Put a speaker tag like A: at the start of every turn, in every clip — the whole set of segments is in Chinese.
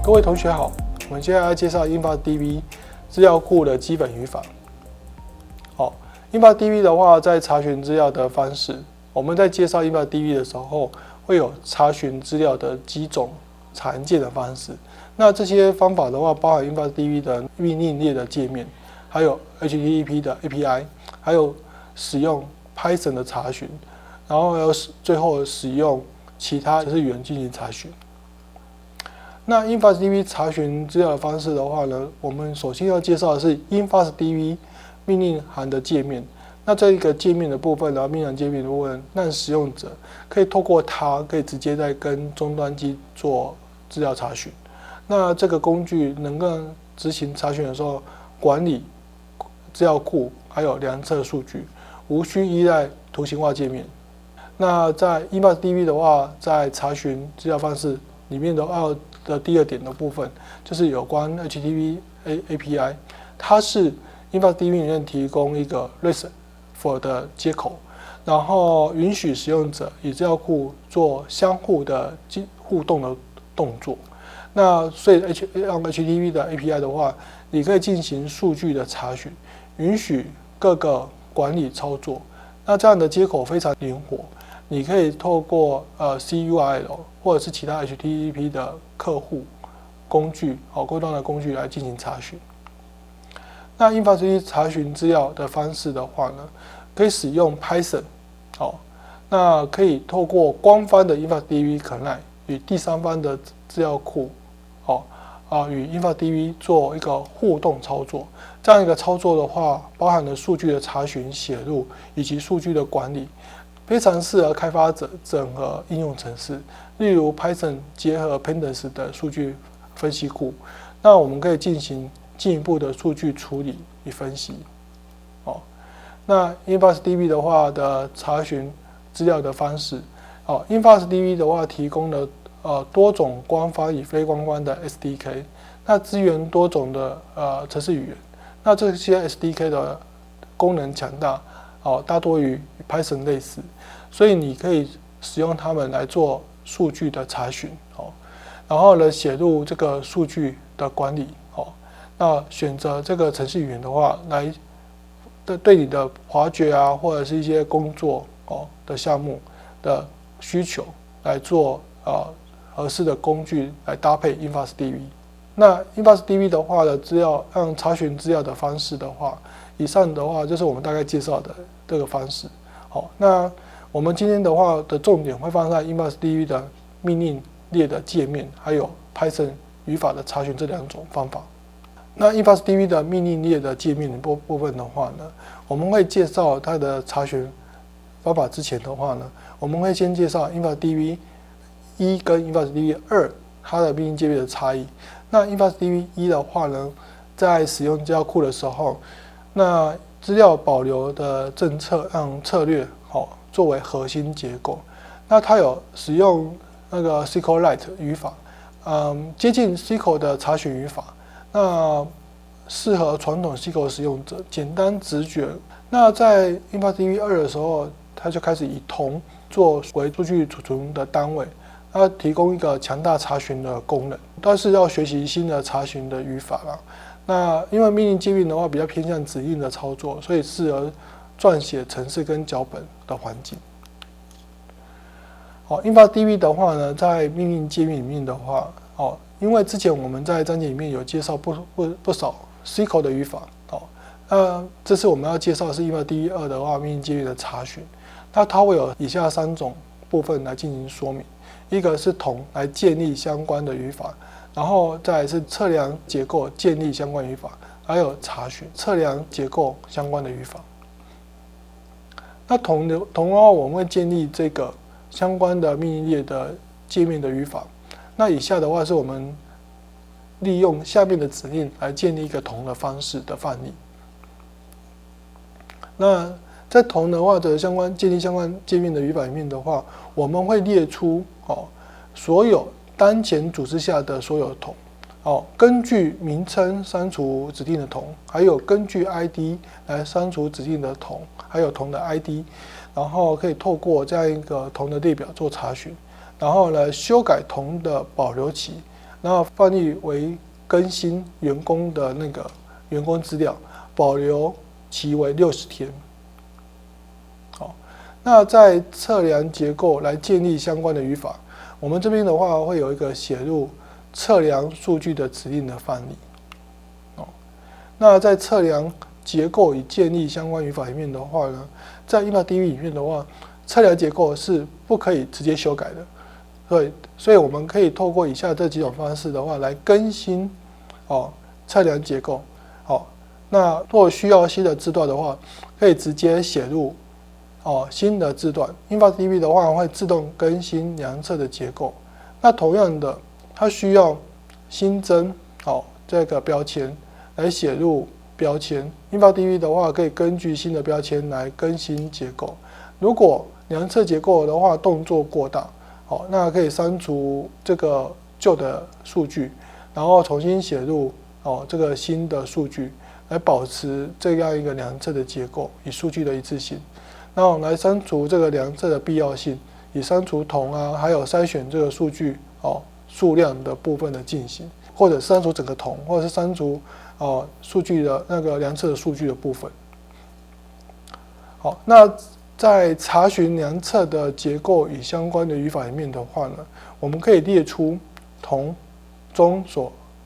A: 各位同学好，我们现在要介绍 InfluxDB 资料库的基本语法。InfluxDB 的话，在查询资料的方式，我们在介绍 InfluxDB 的时候，会有查询资料的几种常见的方式。那这些方法的话，包含 InfluxDB 的命令列的界面，还有 HTTP 的 API， 还有使用 Python 的查询，然后还有最后使用其他程式语言进行查询。那 InfluxDB 查询资料的方式的话呢，我们首先要介绍的是 InfluxDB 命令行的界面。那这一个界面的部分，然后命令界面的部分，让使用者可以透过它，可以直接在跟终端机做资料查询。那这个工具能够执行查询的时候，管理资料库还有量测数据，无需依赖图形化界面。那在 InfluxDB 的话，在查询资料方式里面的第二点的部分，就是有关 HTTP API， 它是 InfluxDB 里面提供一个 RESTful 的接口，然后允许使用者与资料库做相互的互动的动作。那所以用 HTTP 的 API 的话，你可以进行数据的查询，允许各个管理操作。那这样的接口非常灵活。你可以透过CURL 或者是其他 HTTP 的客户工具、高端的工具来进行查询。那 InfluxDB 查询资料的方式的话呢，可以使用 Python， 那可以透过官方的 InfluxDB CLIENT与第三方的资料库，与 InfluxDB 做一个互动操作。这样一个操作的话，包含了数据的查询、写入以及数据的管理。非常适合开发者整合应用程式，例如 Python 结合 Pandas 的数据分析库，那我们可以进行进一步的数据处理与分析。那 InfluxDB 的话的查询资料的方式，InfluxDB 的话提供了多种官方与非官方的 SDK， 那支援多种的程式语言，那这些 SDK 的功能强大。大多与 Python 类似，所以你可以使用它们来做数据的查询，然后呢写入这个数据的管理，那选择这个程式语言的话，来对你的滑掘或者是一些工作的项目的需求来做合适的工具来搭配 InfluxDB。那 InfluxDB 的话的资料让查询资料的方式的话，以上的话就是我们大概介绍的这个方式。那我们今天的话的重点会放在 InfluxDB 的命令列的界面，还有 Python 语法的查询这两种方法。那 InfluxDB 的命令列的界面的部分的话呢，我们会介绍它的查询方法之前的话呢，我们会先介绍 InfluxDB 1跟 InfluxDB 2它的命令界面的差异。那 InfluxDB 1的话呢，在使用资料库的时候，那资料保留的政策让策略作为核心结构。那它有使用那个 SQLite 语法，接近 SQL 的查询语法，那适合传统 SQL 使用者，简单直觉。那在 InfluxDB 2的时候，它就开始以铜作为数据储存的单位。它提供一个强大查询的功能，但是要学习新的查询的语法啦。那因为命令界面的话比较偏向指令的操作，所以适合撰写程式跟脚本的环境。InfluxDB 的话呢，在命令界面里面的话，因为之前我们在章节里面有介绍不少 SQL 的语法，那这次我们要介绍的是 InfluxDB 2的话命令界面的查询，那它会有以下3种部分来进行说明。一个是铜来建立相关的语法，然后再来是测量结构建立相关语法，还有查询测量结构相关的语法。那铜的话，我们会建立这个相关的命令列的界面的语法。那以下的话是我们利用下面的指令来建立一个铜的方式的范例。那在铜的话的建立相关界面的语法里面的话，我们会列出所有当前组织下的所有铜，根据名称删除指定的铜，还有根据 ID 来删除指定的铜，还有铜的 ID， 然后可以透过这样一个铜的列表做查询，然后呢修改铜的保留期，然后范例为更新员工的那个员工资料，保留期为60天。好，那在测量结构来建立相关的语法，我们这边的话会有一个写入测量数据的指令的范例。那在测量结构与建立相关语法里面的话呢，在 InfDB 里面的话，测量结构是不可以直接修改的，所以我们可以透过以下这几种方式的话来更新测量结构。那如果需要新的字段的话，可以直接写入新的字段。InfDB 的话会自动更新量测的结构。那同样的，它需要新增这个标签来写入标签。InfDB 的话可以根据新的标签来更新结构。如果量测结构的话动作过大，那可以删除这个旧的数据，然后重新写入这个新的数据，来保持这样一个量测的结构与数据的一致性。然后来删除这个量测的必要性，以删除同还有筛选这个数据数量的部分的进行，或者删除整个同，或者是删除数据的那个量测的数据的部分。好，那在查询量测的结构与相关的语法里面的话呢，我们可以列出同中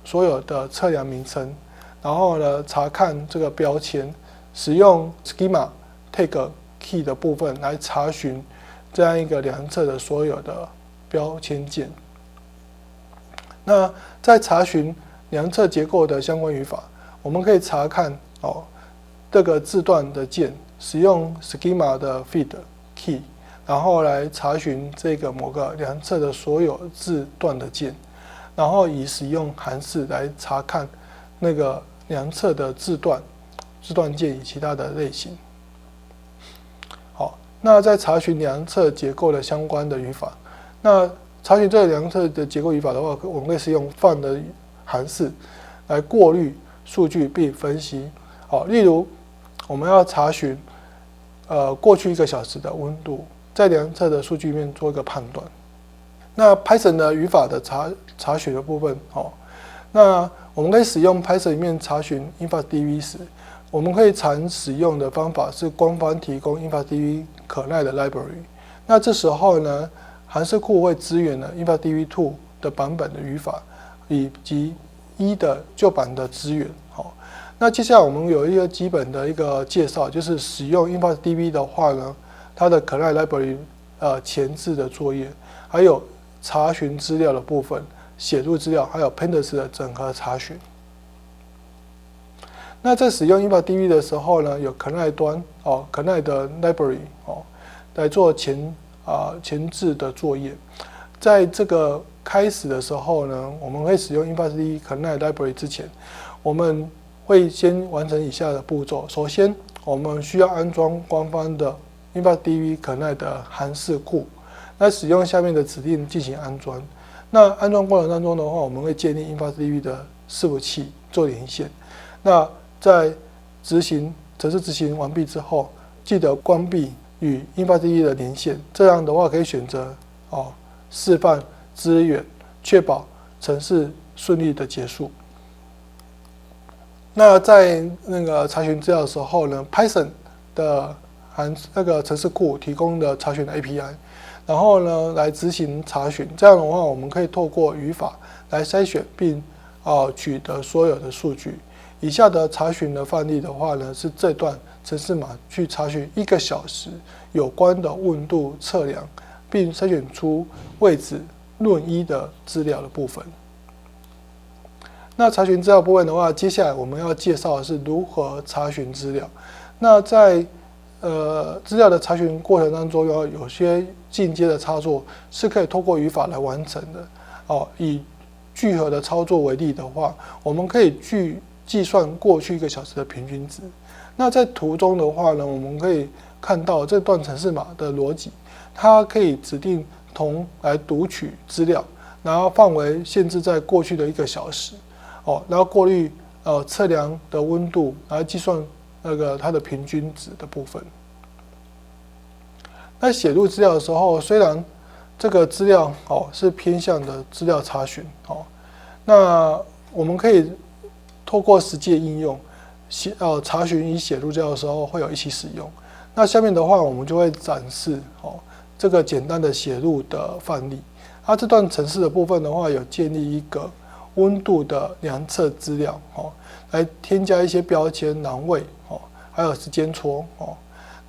A: 所有的测量名称，然后呢查看这个标签，使用 schema tag key 的部分来查询这样一个量测的所有的标签键。那在查询量测结构的相关语法，我们可以查看这个字段的键，使用 schema 的 feed key， 然后来查询这个某个量测的所有字段的键，然后以使用函式来查看那个量测的字段键与其他的类型。好，那在查询量测结构的相关的语法，那查询这个量测的结构语法的话，我们可以使用 find 的函式来过滤数据并分析。例如我们要查询过去1个小时的温度，在量测的数据里面做一个判断。那 Python 的语法的查询的部分，那我们可以使用 Python 里面查询 InfDB 时，我们可以常使用的方法是官方提供 InfDB 可耐的 library。那这时候呢，函式库会支援了 InfDB2 的版本的语法，以及1的旧版的资源。那接下来我们有一个基本的一个介绍，就是使用 InfDB 的话呢，它的可耐 library 前置的作业，还有查询资料的部分、写入资料，还有 pandas 的整合查询。那在使用 InfDB 的时候呢，有可耐端可耐的 library 来做前置的作业。在这个开始的时候呢，我们会使用 InfDB 可耐 library 之前，我们会先完成以下的步骤。首先，我们需要安装官方的 InfDB 可耐的函式库，来使用下面的指令进行安装。那安装过程当中的话，我们会建立 InfDB 的伺服器做连线。那在程式执行完毕之后，记得关闭与 InfDB 的连线。这样的话可以选择示范资源，确保程式顺利的结束。那在那个查询资料的时候呢 ，Python 的那个程式库提供的查询的 API， 然后呢来执行查询。这样的话，我们可以透过语法来筛选并取得所有的数据。以下的查询的范例的话呢，是这段程式码去查询1个小时有关的温度测量，并筛选出位置论1的资料的部分。那查询资料部分的话，接下来我们要介绍的是如何查询资料。那在资料的查询过程当中，有些进阶的操作是可以透过语法来完成的。以聚合的操作为例的话，我们可以计算过去1个小时的平均值。那在图中的话呢，我们可以看到这段程式码的逻辑，它可以指定同来读取资料，然后范围限制在过去的1个小时。然后过滤测量的温度，来计算那个它的平均值的部分。那写入资料的时候，虽然这个资料是偏向的资料查询那我们可以透过实际的应用，查询与写入资料的时候会有一起使用。那下面的话，我们就会展示这个简单的写入的范例。它这段程式的部分的话，有建立一个温度的量测资料，来添加一些标签、栏位，还有时间戳，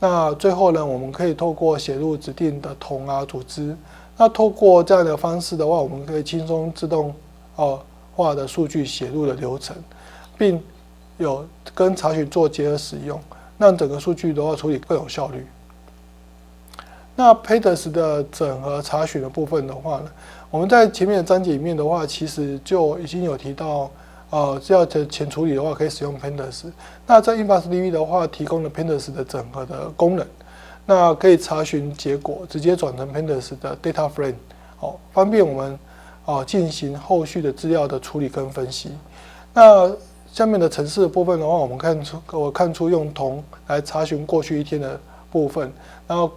A: 那最后呢，我们可以透过写入指定的桶组织。那透过这样的方式的话，我们可以轻松自动化的数据写入的流程，并有跟查询做结合使用，让整个数据的话处理更有效率。那 PADS 的整合查询的部分的话呢，我们在前面的章节里面的话，其实就已经有提到，资料的前处理的话可以使用 PADS。那在 InfluxDB 的话，提供了 PADS 的整合的功能。那可以查询结果，直接转成 PADS 的 data frame， 方便我们进行后续的资料的处理跟分析。那下面的程式的部分的话，我看出用铜来查询过去一天的部分，然后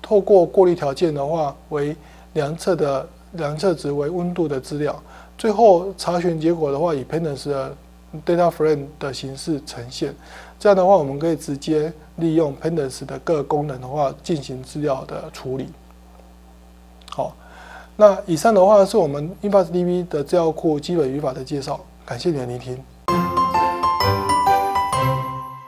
A: 透过过滤条件的话为量测值为温度的资料，最后查询结果的话以 PADS 的 data frame 的形式呈现。这样的话，我们可以直接利用 PADS 的各个功能的话进行资料的处理。好，那以上的话是我们 InfluxDB 的资料库基本语法的介绍，感谢你的聆听。